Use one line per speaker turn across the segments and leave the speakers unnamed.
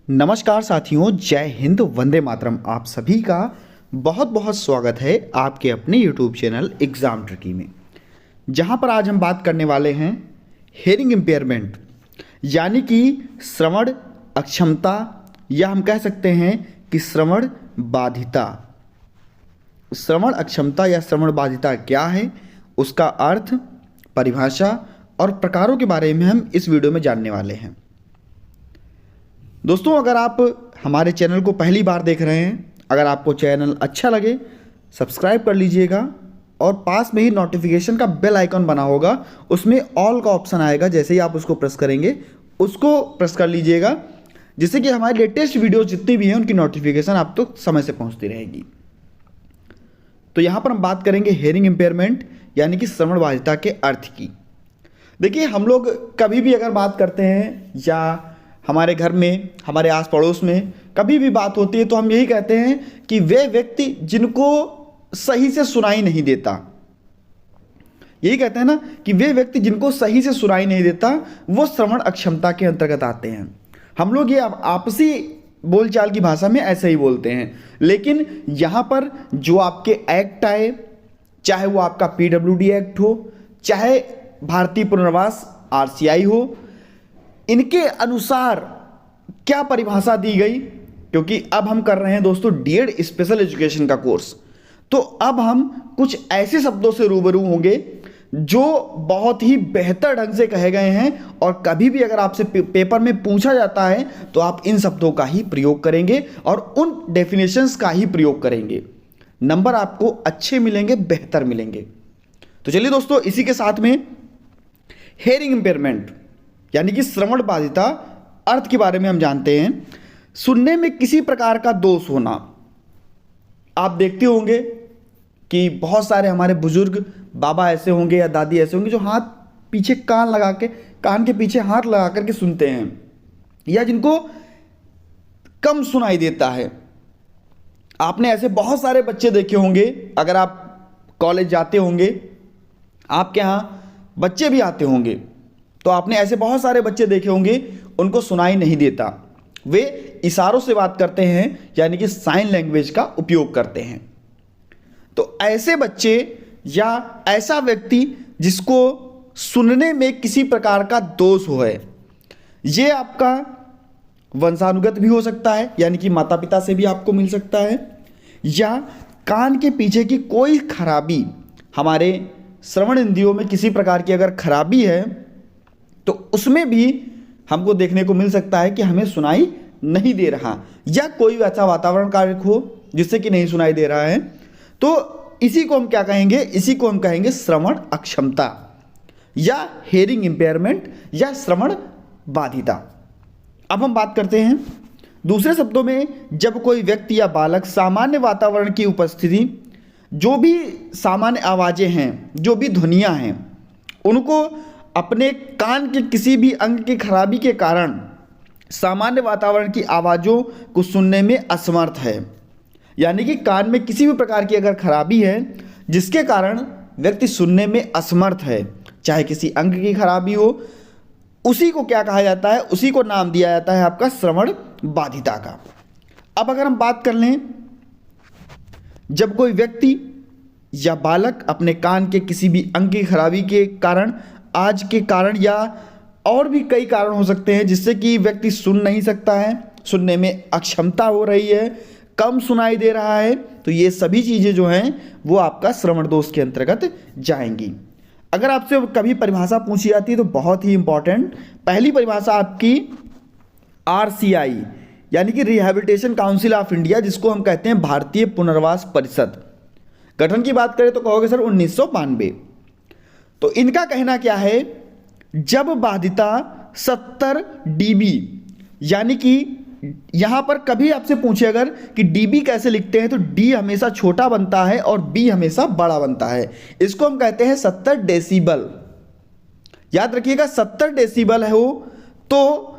नमस्कार साथियों, जय हिंद, वंदे मातरम। आप सभी का बहुत बहुत स्वागत है आपके अपने YouTube चैनल एग्ज़ाम ट्रिकी में, जहां पर आज हम बात करने वाले हैं हेयरिंग इम्पेयरमेंट यानी कि श्रवण अक्षमता, या हम कह सकते हैं कि श्रवण बाधिता। श्रवण अक्षमता या श्रवण बाधिता क्या है, उसका अर्थ, परिभाषा और प्रकारों के बारे में हम इस वीडियो में जानने वाले हैं। दोस्तों, अगर आप हमारे चैनल को पहली बार देख रहे हैं, अगर आपको चैनल अच्छा लगे सब्सक्राइब कर लीजिएगा और पास में ही नोटिफिकेशन का बेल आइकन बना होगा, उसमें ऑल का ऑप्शन आएगा। जैसे ही आप उसको प्रेस करेंगे उसको प्रेस कर लीजिएगा, जिससे कि हमारे लेटेस्ट वीडियो जितनी भी हैं उनकी नोटिफिकेशन आप तक समय से पहुंचती रहेगी। तो यहाँ पर हम बात करेंगे हेयरिंग इम्पेयरमेंट यानी कि श्रवण बाधिता के अर्थ की। देखिए, हम लोग कभी भी अगर बात करते हैं या हमारे घर में, हमारे आस पड़ोस में कभी भी बात होती है, तो हम यही कहते हैं कि वे व्यक्ति जिनको सही से सुनाई नहीं देता, यही कहते हैं ना कि वे व्यक्ति जिनको सही से सुनाई नहीं देता वो श्रवण अक्षमता के अंतर्गत आते हैं। हम लोग ये आपसी बोलचाल की भाषा में ऐसे ही बोलते हैं, लेकिन यहाँ पर जो आपके एक्ट आए, चाहे वो आपका PWD एक्ट हो, चाहे भारतीय पुनर्वास RCI हो, इनके अनुसार क्या परिभाषा दी गई, क्योंकि अब हम कर रहे हैं दोस्तों D.Ed स्पेशल एजुकेशन का कोर्स, तो अब हम कुछ ऐसे शब्दों से रूबरू होंगे जो बहुत ही बेहतर ढंग से कहे गए हैं, और कभी भी अगर आपसे पेपर में पूछा जाता है तो आप इन शब्दों का ही प्रयोग करेंगे और उन डेफिनेशंस का ही प्रयोग करेंगे। नंबर आपको अच्छे मिलेंगे, बेहतर मिलेंगे। तो चलिए दोस्तों, इसी के साथ में हेयरिंग इम्पेयरमेंट यानी कि श्रवण बाधिता अर्थ के बारे में हम जानते हैं। सुनने में किसी प्रकार का दोष होना। आप देखते होंगे कि बहुत सारे हमारे बुजुर्ग बाबा ऐसे होंगे या दादी ऐसे होंगे जो हाथ पीछे कान लगा के, कान के पीछे हाथ लगा करके सुनते हैं, या जिनको कम सुनाई देता है। आपने ऐसे बहुत सारे बच्चे देखे होंगे, अगर आप कॉलेज जाते होंगे, आपके यहाँ बच्चे भी आते होंगे, तो आपने ऐसे बहुत सारे बच्चे देखे होंगे उनको सुनाई नहीं देता, वे इशारों से बात करते हैं यानी कि साइन लैंग्वेज का उपयोग करते हैं। तो ऐसे बच्चे या ऐसा व्यक्ति जिसको सुनने में किसी प्रकार का दोष हो है, ये आपका वंशानुगत भी हो सकता है, यानी कि माता पिता से भी आपको मिल सकता है, या कान के पीछे की कोई खराबी, हमारे श्रवण इंद्रियों में किसी प्रकार की अगर खराबी है तो उसमें भी हमको देखने को मिल सकता है कि हमें सुनाई नहीं दे रहा, या कोई ऐसा वातावरण कारक हो जिससे कि नहीं सुनाई दे रहा है। तो इसी को हम क्या कहेंगे, इसी को हम कहेंगे श्रवण अक्षमता या हेयरिंग इम्पेयरमेंट या श्रवण बाधिता। अब हम बात करते हैं दूसरे शब्दों में, जब कोई व्यक्ति या बालक सामान्य वातावरण की उपस्थिति, जो भी सामान्य आवाज़ें हैं, जो भी ध्वनियाँ हैं, उनको अपने कान के किसी भी अंग की खराबी के कारण सामान्य वातावरण की आवाज़ों को सुनने में असमर्थ है, यानी कि कान में किसी भी प्रकार की अगर खराबी है जिसके कारण व्यक्ति सुनने में असमर्थ है, चाहे किसी अंग की खराबी हो, उसी को क्या कहा जाता है, उसी को नाम दिया जाता है आपका श्रवण बाधिता का। अब अगर हम बात कर लें, जब कोई व्यक्ति या बालक अपने कान के किसी भी अंग की खराबी के कारण, आज के कारण या और भी कई कारण हो सकते हैं जिससे कि व्यक्ति सुन नहीं सकता है, सुनने में अक्षमता हो रही है, कम सुनाई दे रहा है, तो ये सभी चीज़ें जो हैं वो आपका श्रवण दोष के अंतर्गत जाएंगी। अगर आपसे कभी परिभाषा पूछी जाती है तो बहुत ही इंपॉर्टेंट पहली परिभाषा आपकी RCI यानी कि रिहैबिलिटेशन काउंसिल ऑफ इंडिया, जिसको हम कहते हैं भारतीय पुनर्वास परिषद, गठन की बात करें तो कहोगे सर 1992। तो इनका कहना क्या है, जब बाधिता 70 dB, यानी कि यहां पर कभी आपसे पूछे अगर कि dB कैसे लिखते हैं, तो D हमेशा छोटा बनता है और B हमेशा बड़ा बनता है। इसको हम कहते हैं 70 डेसिबल। याद रखिएगा, 70 डेसिबल है वो, तो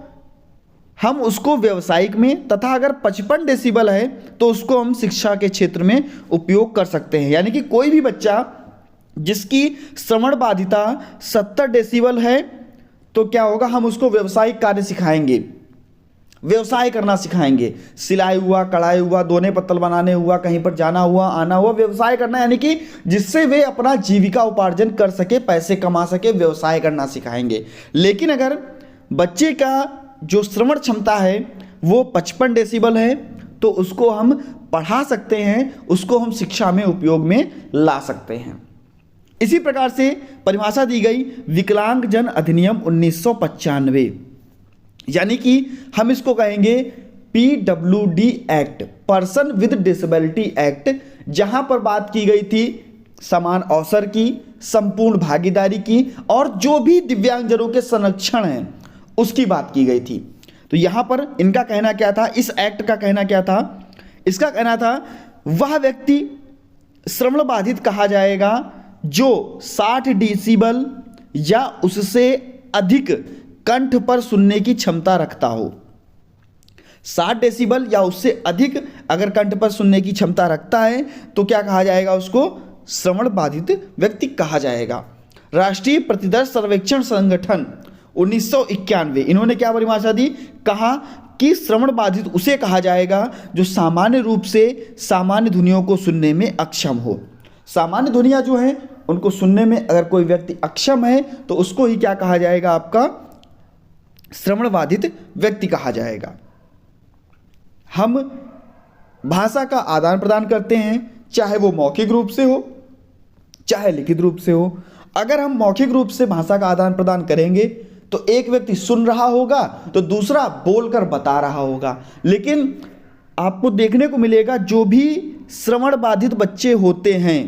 हम उसको व्यावसायिक में, तथा अगर 55 डेसिबल है तो उसको हम शिक्षा के क्षेत्र में उपयोग कर सकते हैं। यानी कि कोई भी बच्चा जिसकी श्रवण बाधिता 70 डेसिबल है तो क्या होगा, हम उसको व्यावसायिक कार्य सिखाएंगे, व्यवसाय करना सिखाएंगे। सिलाई हुआ, कढ़ाई हुआ, दोने पत्तल बनाने हुआ, कहीं पर जाना हुआ, आना हुआ, व्यवसाय करना, यानी कि जिससे वे अपना जीविका उपार्जन कर सके, पैसे कमा सके, व्यवसाय करना सिखाएंगे। लेकिन अगर बच्चे का जो श्रवण क्षमता है वो 55 डेसिबल है तो उसको हम पढ़ा सकते हैं, उसको हम शिक्षा में उपयोग में ला सकते हैं। इसी प्रकार से परिभाषा दी गई विकलांगजन अधिनियम 1995, यानी कि हम इसको कहेंगे PWD act, person with disability act, जहां पर बात की गई थी समान अवसर की, संपूर्ण भागीदारी की और जो भी दिव्यांगजनों के संरक्षण हैं उसकी बात की गई थी। तो यहां पर इनका कहना क्या था, इस एक्ट का कहना क्या था, इसका कहना था वह व्यक्ति श्रवण बाधित कहा जाएगा जो 60 डेसिबल या उससे अधिक कंठ पर सुनने की क्षमता रखता हो। 60 डेसिबल या उससे अधिक अगर कंठ पर सुनने की क्षमता रखता है तो क्या कहा जाएगा, उसको श्रवण बाधित व्यक्ति कहा जाएगा। राष्ट्रीय प्रतिदर्श सर्वेक्षण संगठन 1991, इन्होंने क्या परिभाषा दी, कहा कि श्रवण बाधित उसे कहा जाएगा जो सामान्य रूप से सामान्य ध्वनियों को सुनने में अक्षम हो। सामान्य ध्वनियाँ जो हैं उनको सुनने में अगर कोई व्यक्ति अक्षम है तो उसको ही क्या कहा जाएगा, आपका श्रवण बाधित व्यक्ति कहा जाएगा। हम भाषा का आदान प्रदान करते हैं, चाहे वो मौखिक रूप से हो चाहे लिखित रूप से हो। अगर हम मौखिक रूप से भाषा का आदान प्रदान करेंगे तो एक व्यक्ति सुन रहा होगा तो दूसरा बोलकर बता रहा होगा। लेकिन आपको देखने को मिलेगा जो भी श्रवण बाधित बच्चे होते हैं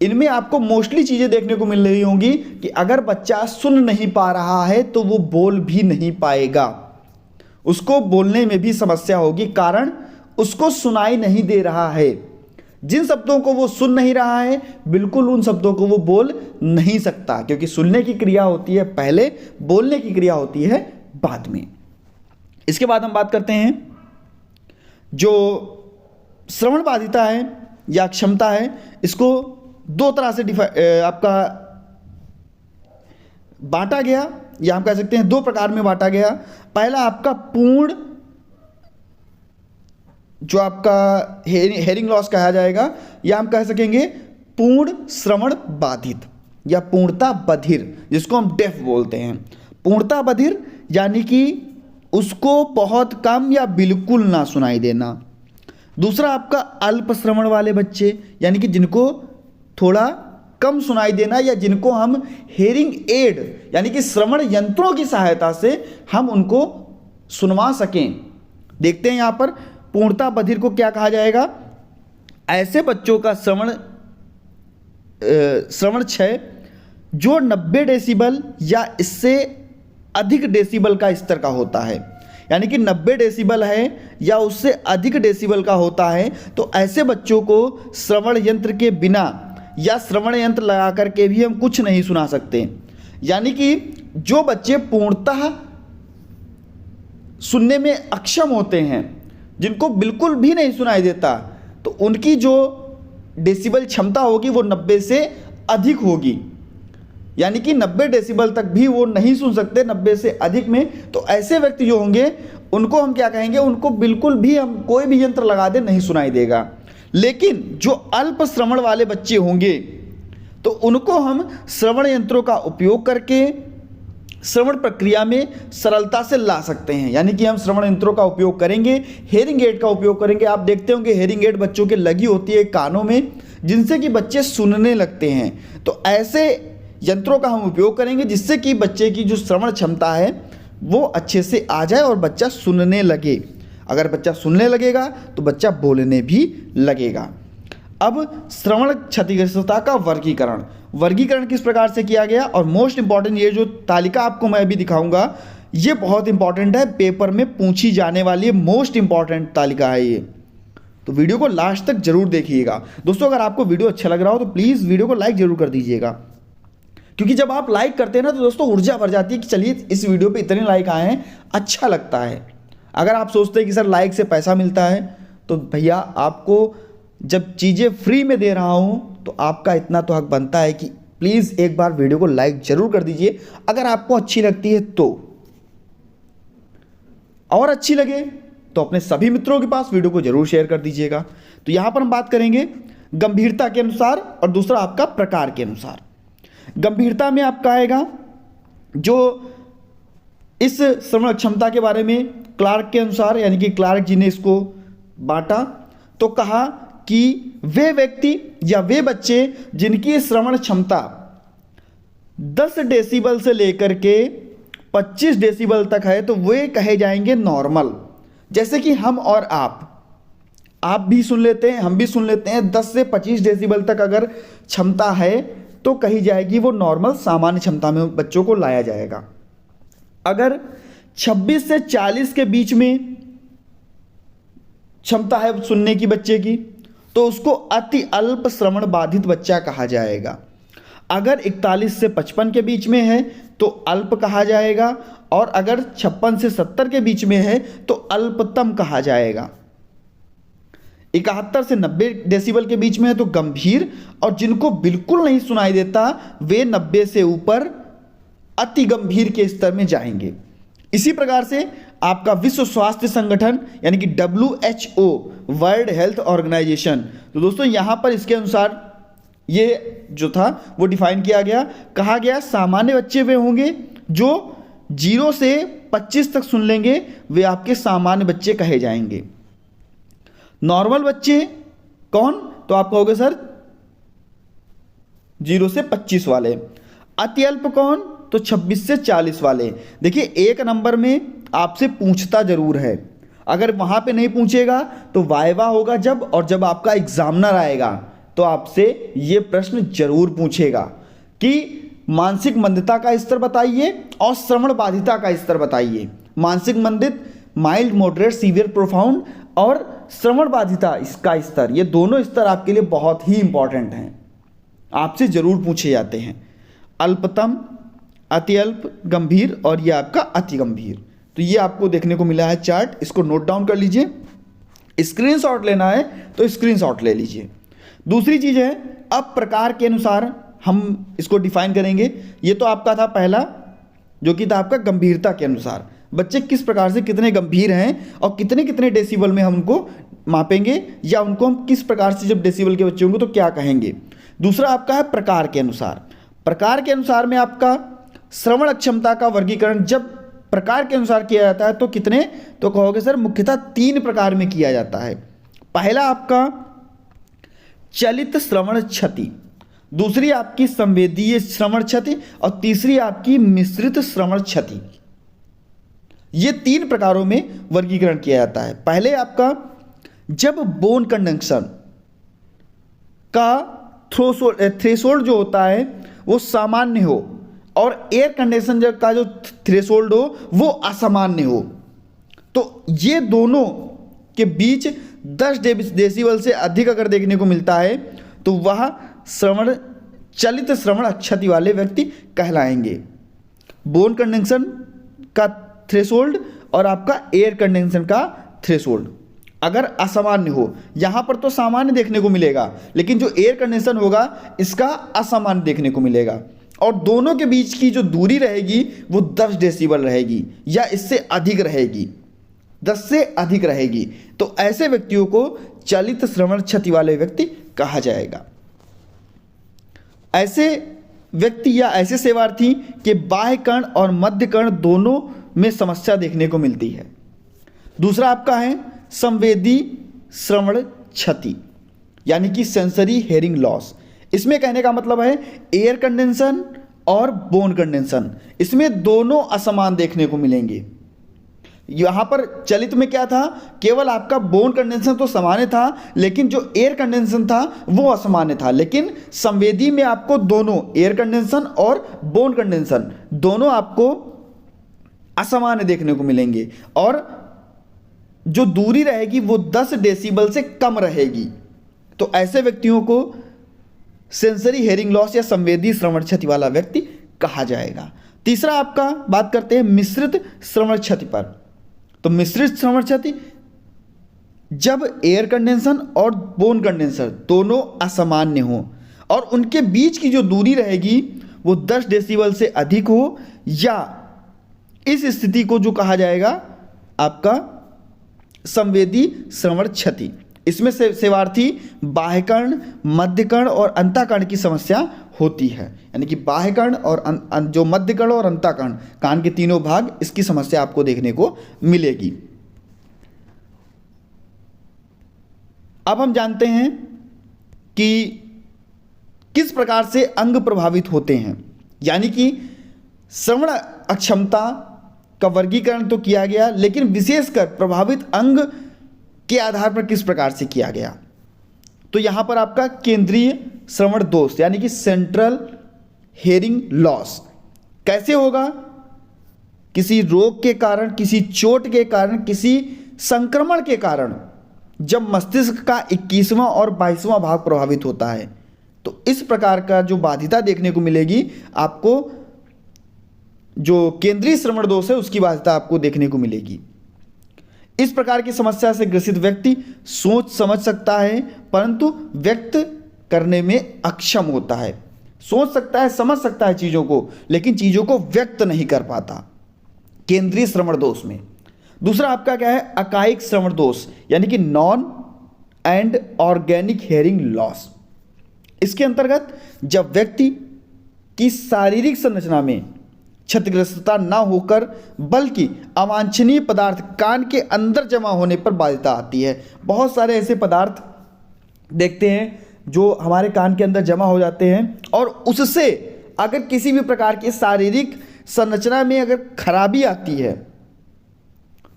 इनमें आपको मोस्टली चीज़ें देखने को मिल रही होंगी कि अगर बच्चा सुन नहीं पा रहा है तो वो बोल भी नहीं पाएगा, उसको बोलने में भी समस्या होगी, कारण उसको सुनाई नहीं दे रहा है। जिन शब्दों को वो सुन नहीं रहा है बिल्कुल उन शब्दों को वो बोल नहीं सकता, क्योंकि सुनने की क्रिया होती है पहले, बोलने की क्रिया होती है बाद में। इसके बाद हम बात करते हैं जो श्रवण बाधिता है या क्षमता है, इसको दो तरह से आपका बांटा गया, या हम कह सकते हैं दो प्रकार में बांटा गया। पहला आपका पूर्ण, जो आपका हेयरिंग लॉस कहा जाएगा, या हम कह सकेंगे पूर्ण श्रवण बाधित या पूर्णता बधिर, जिसको हम डेफ बोलते हैं। पूर्णता बधिर यानी कि उसको बहुत कम या बिल्कुल ना सुनाई देना। दूसरा आपका अल्प श्रवण वाले बच्चे, यानी कि जिनको थोड़ा कम सुनाई देना, या जिनको हम हेयरिंग एड यानी कि श्रवण यंत्रों की सहायता से हम उनको सुनवा सकें। देखते हैं यहाँ पर पूर्णता बधिर को क्या कहा जाएगा, ऐसे बच्चों का श्रवण क्षय जो 90 डेसिबल या इससे अधिक डेसिबल का स्तर का होता है, यानी कि 90 डेसिबल है या उससे अधिक डेसिबल का होता है, तो ऐसे बच्चों को श्रवण यंत्र के बिना या श्रवण यंत्र लगा करके भी हम कुछ नहीं सुना सकते। यानी कि जो बच्चे पूर्णतः सुनने में अक्षम होते हैं, जिनको बिल्कुल भी नहीं सुनाई देता, तो उनकी जो डेसिबल क्षमता होगी वो 90 से अधिक होगी, यानी कि 90 डेसिबल तक भी वो नहीं सुन सकते 90 से अधिक में। तो ऐसे व्यक्ति जो होंगे उनको हम क्या कहेंगे, उनको बिल्कुल भी हम कोई भी यंत्र लगा दे नहीं सुनाई देगा। लेकिन जो अल्प श्रवण वाले बच्चे होंगे तो उनको हम श्रवण यंत्रों का उपयोग करके श्रवण प्रक्रिया में सरलता से ला सकते हैं। यानी कि हम श्रवण यंत्रों का उपयोग करेंगे, हेयरिंग एड का उपयोग करेंगे। आप देखते होंगे हेयरिंग एड बच्चों के लगी होती है कानों में, जिनसे कि बच्चे सुनने लगते हैं। तो ऐसे यंत्रों का हम उपयोग करेंगे जिससे कि बच्चे की जो श्रवण क्षमता है वो अच्छे से आ जाए और बच्चा सुनने लगे। अगर बच्चा सुनने लगेगा तो बच्चा बोलने भी लगेगा। अब श्रवण क्षतिग्रस्तता का वर्गीकरण किस प्रकार से किया गया, और मोस्ट इंपॉर्टेंट ये जो तालिका आपको मैं अभी दिखाऊंगा ये बहुत इंपॉर्टेंट है, पेपर में पूछी जाने वाली मोस्ट इंपॉर्टेंट तालिका है ये, तो वीडियो को लास्ट तक जरूर देखिएगा। दोस्तों अगर आपको वीडियो अच्छा लग रहा हो तो प्लीज़ वीडियो को लाइक जरूर कर दीजिएगा, क्योंकि जब आप लाइक करते हैं ना तो दोस्तों ऊर्जा भर जाती है कि चलिए इस वीडियो पे इतने लाइक आए हैं, अच्छा लगता है। अगर आप सोचते हैं कि सर लाइक से पैसा मिलता है, तो भैया आपको जब चीज़ें फ्री में दे रहा हूँ तो आपका इतना तो हक बनता है कि प्लीज़ एक बार वीडियो को लाइक जरूर कर दीजिए अगर आपको अच्छी लगती है तो। और अच्छी लगे तो अपने सभी मित्रों के पास वीडियो को जरूर शेयर कर दीजिएगा। तो यहाँ पर हम बात करेंगे गंभीरता के अनुसार और दूसरा आपका प्रकार के अनुसार। गंभीरता में आपका आएगा जो इस श्रवण क्षमता के बारे में क्लार्क के अनुसार, यानी कि क्लार्क जी ने इसको बांटा, तो कहा कि वे व्यक्ति या वे बच्चे जिनकी श्रवण क्षमता 10 डेसिबल से लेकर के 25 डेसिबल तक है तो वे कहे जाएंगे नॉर्मल। जैसे कि हम और आप भी सुन लेते हैं, हम भी सुन लेते हैं, 10 से 25 डेसिबल तक अगर क्षमता है तो कही जाएगी वो नॉर्मल, सामान्य क्षमता में बच्चों को लाया जाएगा। अगर 26 से 40 के बीच में क्षमता है सुनने की बच्चे की तो उसको अति अल्प श्रवण बाधित बच्चा कहा जाएगा। अगर 41 से 55 के बीच में है तो अल्प कहा जाएगा, और अगर 56 से 70 के बीच में है तो अल्पतम कहा जाएगा। 71 से 90 डेसिबल के बीच में है तो गंभीर, और जिनको बिल्कुल नहीं सुनाई देता वे 90 से ऊपर अति गंभीर के स्तर में जाएंगे। इसी प्रकार से आपका विश्व स्वास्थ्य संगठन यानी कि WHO वर्ल्ड हेल्थ ऑर्गेनाइजेशन, तो दोस्तों यहाँ पर इसके अनुसार ये जो था वो डिफाइन किया गया, कहा गया सामान्य बच्चे वे होंगे जो 0 से 25 तक सुन लेंगे, वे आपके सामान्य बच्चे कहे जाएंगे। नॉर्मल बच्चे कौन, तो आप कहोगे सर 0 से 25 वाले। अति अल्प कौन, तो 26 से 40 वाले। देखिए एक नंबर में आपसे पूछता जरूर है, अगर वहां पे नहीं पूछेगा तो वाइवा होगा जब, और जब आपका एग्जामिनर आएगा तो आपसे ये प्रश्न जरूर पूछेगा कि मानसिक मंदता का स्तर बताइए और श्रवण बाधिता का स्तर बताइए। मानसिक मंदित माइल्ड मॉडरेट सीवियर प्रोफाउंड और श्रवण बाधिता इसका स्तर, ये दोनों स्तर आपके लिए बहुत ही इंपॉर्टेंट हैं, आपसे जरूर पूछे जाते हैं। अल्पतम, अति अल्प, गंभीर और ये आपका अति गंभीर। तो ये आपको देखने को मिला है चार्ट, इसको नोट डाउन कर लीजिए। स्क्रीनशॉट लेना है तो स्क्रीनशॉट ले लीजिए। दूसरी चीज़ है अब प्रकार के अनुसार हम इसको डिफाइन करेंगे। ये तो आपका था पहला जो कि था आपका गंभीरता के अनुसार, बच्चे किस प्रकार से कितने गंभीर हैं और कितने कितने डेसिबल में हम उनको मापेंगे, या उनको हम किस प्रकार से जब डेसिबल के बच्चे होंगे तो क्या कहेंगे। दूसरा आपका है प्रकार के अनुसार। प्रकार के अनुसार में आपका श्रवण अक्षमता का वर्गीकरण जब प्रकार के अनुसार किया जाता है तो कितने, तो कहोगे सर मुख्यतः 3 प्रकार में किया जाता है। पहला आपका चलित श्रवण क्षति, दूसरी आपकी संवेदीय श्रवण क्षति और तीसरी आपकी मिश्रित श्रवण क्षति। ये 3 प्रकारों में वर्गीकरण किया जाता है। पहले आपका जब बोन कंडक्शन का थ्रेशोल्ड जो होता है वो सामान्य हो और एयर कंडीशन का जो थ्रेशोल्ड हो वो असामान्य हो, तो ये दोनों के बीच 10 डेसिबल से अधिक अगर देखने को मिलता है तो वह चलित श्रवण क्षति वाले व्यक्ति कहलाएंगे। बोन कंडक्शन का थ्रेशोल्ड और आपका एयर कंडक्शन का थ्रेशोल्ड अगर असामान्य हो, यहाँ पर तो सामान्य देखने को मिलेगा लेकिन जो एयर कंडीशन होगा इसका असामान्य देखने को मिलेगा, और दोनों के बीच की जो दूरी रहेगी वो 10 डेसिबल रहेगी या इससे अधिक रहेगी, 10 से अधिक रहेगी। तो ऐसे व्यक्तियों को चलित श्रवण क्षति वाले व्यक्ति कहा जाएगा। ऐसे व्यक्ति या ऐसे सेवार्थी के बाह्य कर्ण और मध्य कर्ण दोनों में समस्या देखने को मिलती है। दूसरा आपका है संवेदी श्रवण क्षति यानी कि सेंसरी हेयरिंग लॉस। इसमें कहने का मतलब है एयर कंडेंसन और बोन कंडेंसन, इसमें दोनों असमान देखने को मिलेंगे। यहाँ पर चलित में क्या था, केवल आपका बोन कंडेंसन तो सामान्य था लेकिन जो एयर कंडेंसन था वो असामान्य था, लेकिन संवेदी में आपको दोनों एयर कंडेंसन और बोन कंडेंसन दोनों आपको असामान्य देखने को मिलेंगे, और जो दूरी रहेगी वो 10 डेसिबल से कम रहेगी। तो ऐसे व्यक्तियों को सेंसरी हेयरिंग लॉस या संवेदी श्रवण क्षति वाला व्यक्ति कहा जाएगा। तीसरा आपका बात करते हैं मिश्रित श्रवण क्षति पर। तो मिश्रित श्रवण क्षति जब एयर कंडेंसन और बोन कंडेंसर दोनों असामान्य हो और उनके बीच की जो दूरी रहेगी वो 10 डेसिबल से अधिक हो, या इस स्थिति को जो कहा जाएगा आपका संवेदी श्रवण क्षति। इसमें सेवार्थी बाह्यकर्ण, मध्यकर्ण और अंतःकर्ण की समस्या होती है, यानी कि बाह्यकर्ण और जो मध्यकर्ण और अंतःकर्ण कान के तीनों भाग, इसकी समस्या आपको देखने को मिलेगी। अब हम जानते हैं कि किस प्रकार से अंग प्रभावित होते हैं, यानी कि श्रवण अक्षमता का वर्गीकरण तो किया गया, लेकिन विशेषकर प्रभावित अंग के आधार पर किस प्रकार से किया गया। तो यहां पर आपका केंद्रीय श्रवण दोष यानी कि सेंट्रल हेयरिंग लॉस कैसे होगा? किसी रोग के कारण, किसी चोट के कारण, किसी संक्रमण के कारण जब मस्तिष्क का 21वां और 22वां भाग प्रभावित होता है, तो इस प्रकार का जो बाधिता देखने को मिलेगी आपको, जो केंद्रीय श्रवण दोष है उसकी बाधिता आपको देखने को मिलेगी। इस प्रकार की समस्या से ग्रसित व्यक्ति सोच समझ सकता है परंतु व्यक्त करने में अक्षम होता है। सोच सकता है, समझ सकता है चीज़ों को, लेकिन चीज़ों को व्यक्त नहीं कर पाता केंद्रीय श्रवण दोष में। दूसरा आपका क्या है? अकायिक श्रवण दोष यानी कि non and organic hearing loss. इसके अंतर्गत जब व्यक्ति की शारीरिक संरचना में क्षतिग्रस्तता ना होकर बल्कि अवांछनीय पदार्थ कान के अंदर जमा होने पर बाधिता आती है। बहुत सारे ऐसे पदार्थ देखते हैं जो हमारे कान के अंदर जमा हो जाते हैं और उससे अगर किसी भी प्रकार की शारीरिक संरचना में अगर खराबी आती है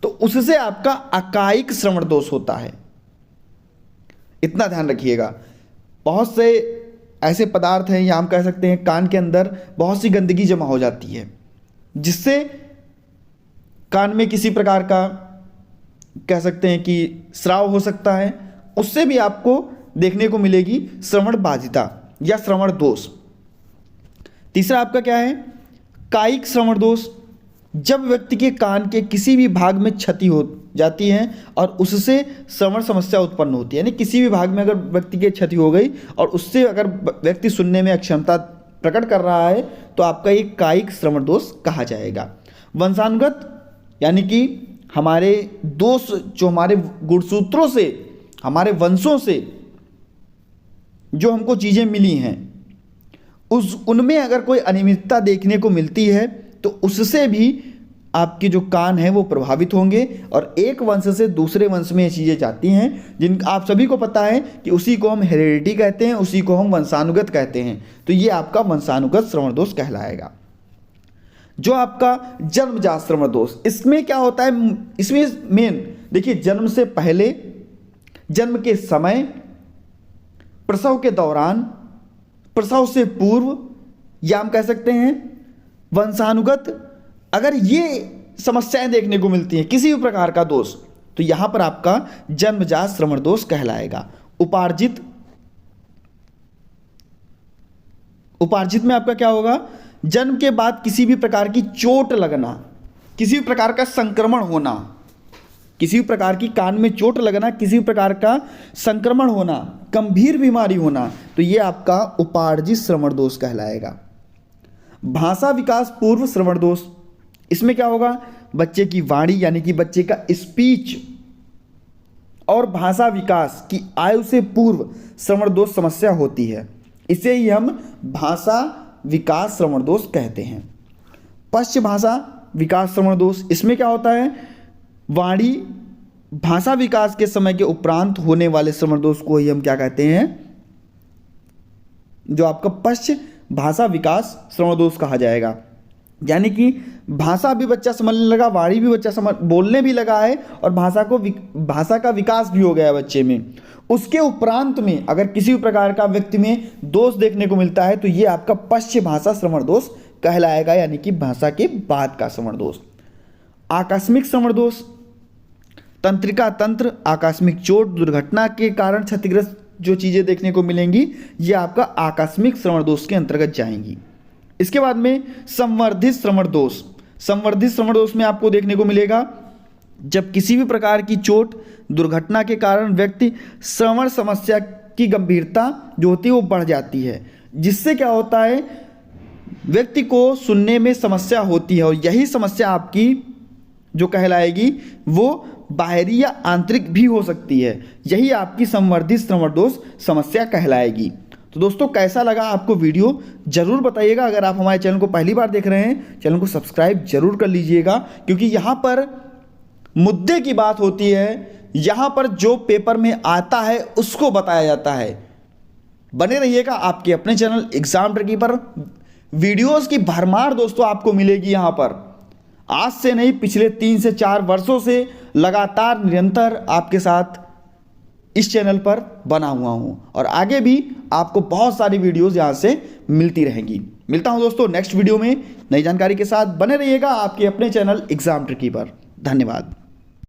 तो उससे आपका अकायिक श्रवण दोष होता है। इतना ध्यान रखिएगा। बहुत से ऐसे पदार्थ हैं या हम कह सकते हैं कान के अंदर बहुत सी गंदगी जमा हो जाती है जिससे कान में किसी प्रकार का कह सकते हैं कि स्राव हो सकता है, उससे भी आपको देखने को मिलेगी श्रवण बाधिता या श्रवण दोष। तीसरा आपका क्या है? कायिक श्रवण दोष। जब व्यक्ति के कान के किसी भी भाग में क्षति हो जाती है और उससे श्रवण समस्या उत्पन्न होती है, यानी किसी भी भाग में अगर व्यक्ति की क्षति हो गई और उससे अगर व्यक्ति सुनने में अक्षमता प्रकट कर रहा है तो आपका ये कायिक श्रवण दोष कहा जाएगा। वंशानुगत यानी कि हमारे दोष जो हमारे गुणसूत्रों से, हमारे वंशों से जो हमको चीज़ें मिली हैं उनमें अगर कोई अनियमितता देखने को मिलती है तो उससे भी आपके जो कान है वो प्रभावित होंगे और एक वंश से दूसरे वंश में ये चीज़ें जाती हैं जिन आप सभी को पता है कि उसी को हम हेरिडिटी कहते हैं, उसी को हम वंशानुगत कहते हैं। तो ये आपका वंशानुगत श्रवण दोष कहलाएगा। जो आपका जन्मजात श्रवण दोष, इसमें क्या होता है? इसमें मेन देखिए, जन्म से पहले, जन्म के समय, प्रसव के दौरान, प्रसव से पूर्व, या हम कह सकते हैं वंशानुगत, अगर ये समस्याएं देखने को मिलती हैं किसी भी प्रकार का दोष, तो यहां पर आपका जन्मजात श्रवण दोष कहलाएगा। उपार्जित में आपका क्या होगा? जन्म के बाद किसी भी प्रकार की चोट लगना, किसी भी प्रकार का संक्रमण होना, किसी भी प्रकार की कान में चोट लगना, किसी भी प्रकार का संक्रमण होना, गंभीर बीमारी होना, तो ये आपका उपार्जित श्रवण दोष कहलाएगा। भाषा विकास पूर्व श्रवण दोष, इसमें क्या होगा? बच्चे की वाणी यानी कि बच्चे का स्पीच और भाषा विकास की आयु से पूर्व श्रवण दोष समस्या होती है, इसे ही हम भाषा विकास श्रवण दोष कहते हैं। पश्च भाषा विकास श्रवण दोष, इसमें क्या होता है? वाणी भाषा विकास के समय के उपरांत होने वाले श्रवण दोष को ही हम क्या कहते हैं? जो आपका पश्च भाषा विकास श्रवण दोष कहा जाएगा। यानी कि भाषा भी बच्चा समझने लगा, वाणी भी बच्चा बोलने भी लगा है और भाषा का विकास भी हो गया है बच्चे में। उसके उपरांत में अगर किसी भी प्रकार का व्यक्ति में दोष देखने को मिलता है तो ये आपका पश्च भाषा श्रवण दोष कहलाएगा, यानी कि भाषा के बाद का श्रवण दोष। आकस्मिक श्रवण दोष, तंत्रिका तंत्र, आकस्मिक चोट, दुर्घटना के कारण क्षतिग्रस्त जो चीज़ें देखने को मिलेंगी ये आपका आकस्मिक श्रवण दोष के अंतर्गत जाएंगी। इसके बाद में संवर्धित श्रवण दोष। संवर्धित श्रवण दोष में आपको देखने को मिलेगा जब किसी भी प्रकार की चोट, दुर्घटना के कारण व्यक्ति श्रवण समस्या की गंभीरता जो होती है वो बढ़ जाती है, जिससे क्या होता है? व्यक्ति को सुनने में समस्या होती है और यही समस्या आपकी जो कहलाएगी वो बाहरी या आंतरिक भी हो सकती है। यही आपकी संवर्धित श्रवणदोष समस्या कहलाएगी। तो दोस्तों कैसा लगा आपको वीडियो जरूर बताइएगा। अगर आप हमारे चैनल को पहली बार देख रहे हैं, चैनल को सब्सक्राइब जरूर कर लीजिएगा, क्योंकि यहाँ पर मुद्दे की बात होती है, यहाँ पर जो पेपर में आता है उसको बताया जाता है। बने रहिएगा आपके अपने चैनल एग्जाम ट्रिकी पर। वीडियोस की भरमार दोस्तों आपको मिलेगी यहाँ पर। आज से नहीं, पिछले 3 से 4 वर्षों से लगातार निरंतर आपके साथ इस चैनल पर बना हुआ हूँ, और आगे भी आपको बहुत सारी वीडियोस यहाँ से मिलती रहेंगी। मिलता हूँ दोस्तों नेक्स्ट वीडियो में नई जानकारी के साथ। बने रहिएगा आपके अपने चैनल एग्जाम ट्रिकी पर। धन्यवाद।